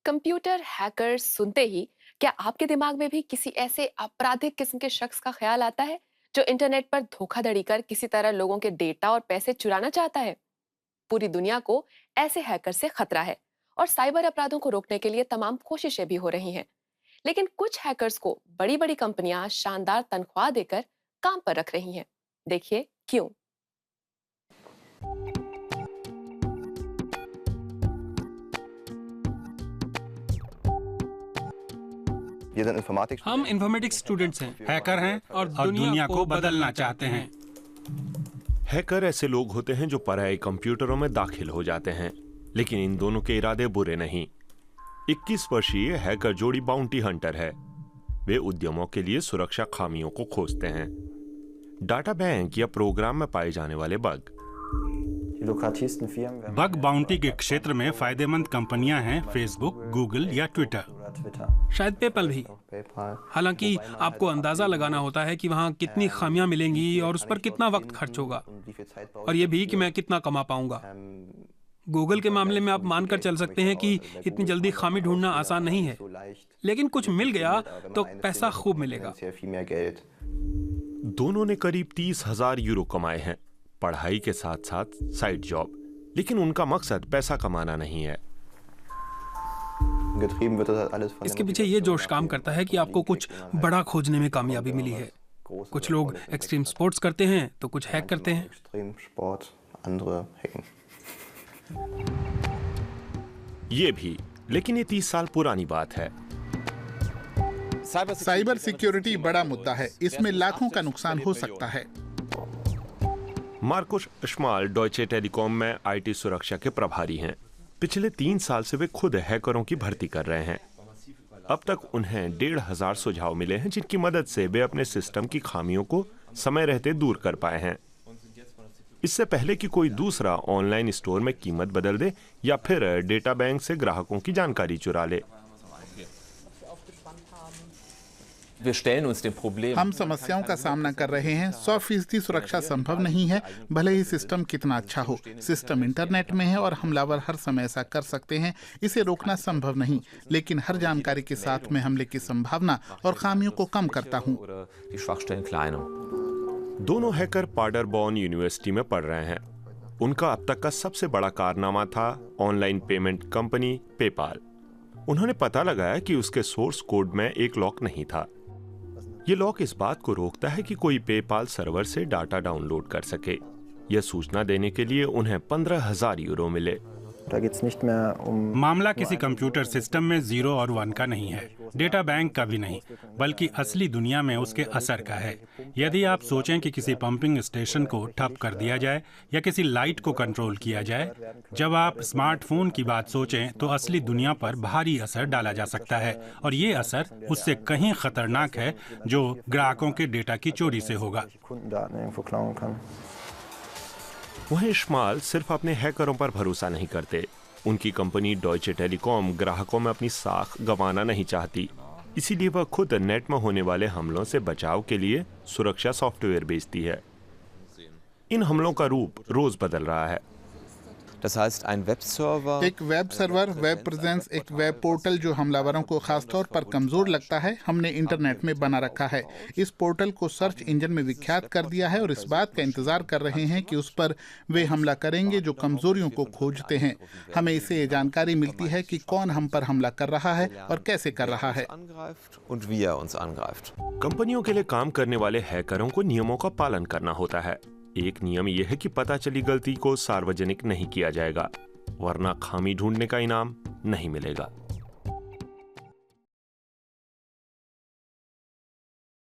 Computer hacker सुनते ही क्या आपके दिमाग में भी किसी ऐसे आपराधिक किस्म के शख्स का ख्याल आता है जो इंटरनेट पर धोखाधड़ी कर किसी तरह लोगों के डेटा और पैसे चुराना चाहता है? पूरी दुनिया को ऐसे हैकर से खतरा है और साइबर अपराधों को रोकने के लिए तमाम कोशिशें भी हो रही हैं। लेकिन कुछ हैकर्स को बड़ी बड़ी कंपनियां शानदार तनख्वाह देकर काम पर रख रही हैं। देखिए क्यों। हम इन्फॉर्मेटिक्स स्टूडेंट्स हैं, हैकर हैं और दुनिया को बदलना चाहते हैं। हैकर ऐसे लोग होते हैं जो पराये कंप्यूटरों में दाखिल हो जाते हैं, लेकिन इन दोनों के इरादे बुरे नहीं। 21 वर्षीय हैकर जोड़ी बाउंटी हंटर है। वे उद्यमों के लिए सुरक्षा खामियों को खोजते हैं, डाटा बैंक या प्रोग्राम में पाए जाने वाले बग। बग बाउंटी के क्षेत्र में फायदेमंद कंपनियां हैं फेसबुक, गूगल या ट्विटर, शायद पेपल भी। हालांकि आपको अंदाजा लगाना होता है कि वहां कितनी खामियां मिलेंगी और उस पर कितना वक्त खर्च होगा, और ये भी कि मैं कितना कमा पाऊंगा। गूगल के मामले में आप मानकर चल सकते हैं कि इतनी जल्दी खामी ढूंढना आसान नहीं है, लेकिन कुछ मिल गया तो पैसा खूब मिलेगा। दोनों ने करीब 30,000 यूरो कमाए हैं, पढ़ाई के साथ साथ साइड जॉब। लेकिन उनका मकसद पैसा कमाना नहीं है। इसके पीछे ये जोश काम करता है कि आपको कुछ बड़ा खोजने में कामयाबी मिली है। कुछ लोग एक्सट्रीम स्पोर्ट्स करते हैं तो कुछ हैक करते हैं। ये भी, लेकिन ये 30 साल पुरानी बात है। साइबर सिक्योरिटी बड़ा मुद्दा है, इसमें लाखों का नुकसान हो सकता है। मार्कुस श्माल डॉयचे टेलीकॉम में आईटी सुरक्षा के प्रभारी हैं। पिछले 3 साल से वे खुद हैकरों की भर्ती कर रहे हैं। अब तक उन्हें 1,500 सुझाव मिले हैं, जिनकी मदद से वे अपने सिस्टम की खामियों को समय रहते दूर कर पाए हैं। इससे पहले कि कोई दूसरा ऑनलाइन स्टोर में कीमत बदल दे या फिर डेटा बैंक से ग्राहकों की जानकारी चुरा ले। हम समस्याओं का सामना कर रहे हैं। 100% सुरक्षा संभव नहीं है, भले ही सिस्टम कितना अच्छा हो। सिस्टम इंटरनेट में है और हमलावर हर समय ऐसा कर सकते हैं। इसे रोकना संभव नहीं, लेकिन हर जानकारी के साथ मैं हमले की संभावना और खामियों को कम करता हूं। दोनों हैकर पाडरबॉर्न यूनिवर्सिटी में पढ़ रहे हैं। उनका अब तक का सबसे बड़ा कारनामा था ऑनलाइन पेमेंट कंपनी पेपाल। उन्होंने पता लगाया कि उसके सोर्स कोड में एक लॉक नहीं था। ये लॉक इस बात को रोकता है कि कोई पेपाल सर्वर से डाटा डाउनलोड कर सके। यह सूचना देने के लिए उन्हें 15,000 यूरो मिले। मामला किसी कंप्यूटर सिस्टम में 0 और 1 का नहीं है, डेटा बैंक का भी नहीं, बल्कि असली दुनिया में उसके असर का है। यदि आप सोचें कि किसी पंपिंग स्टेशन को ठप कर दिया जाए या किसी लाइट को कंट्रोल किया जाए, जब आप स्मार्टफोन की बात सोचें तो असली दुनिया पर भारी असर डाला जा सकता है, और ये असर उससे कहीं खतरनाक है जो ग्राहकों के डेटा की चोरी से होगा। वहीं श्माल सिर्फ अपने हैकरों पर भरोसा नहीं करते। उनकी कंपनी डॉयचे टेलीकॉम ग्राहकों में अपनी साख गंवाना नहीं चाहती, इसीलिए वह खुद नेट में होने वाले हमलों से बचाव के लिए सुरक्षा सॉफ्टवेयर बेचती है। इन हमलों का रूप रोज बदल रहा है। एक वेब सर्वर, वेब प्रेजेंस, एक वेब पोर्टल जो हमलावरों को खासतौर पर कमजोर लगता है, हमने इंटरनेट में बना रखा है। इस पोर्टल को सर्च इंजन में विख्यात कर दिया है और इस बात का इंतजार कर रहे हैं कि उस पर वे हमला करेंगे जो कमजोरियों को खोजते हैं। हमें इससे ये जानकारी मिलती है कि कौन हम पर हमला कर रहा है और कैसे कर रहा है। कंपनियों के लिए काम करने वाले हैकरों को नियमों का पालन करना होता है। एक नियम यह है कि पता चली गलती को सार्वजनिक नहीं किया जाएगा, वरना खामी ढूंढने का इनाम नहीं मिलेगा।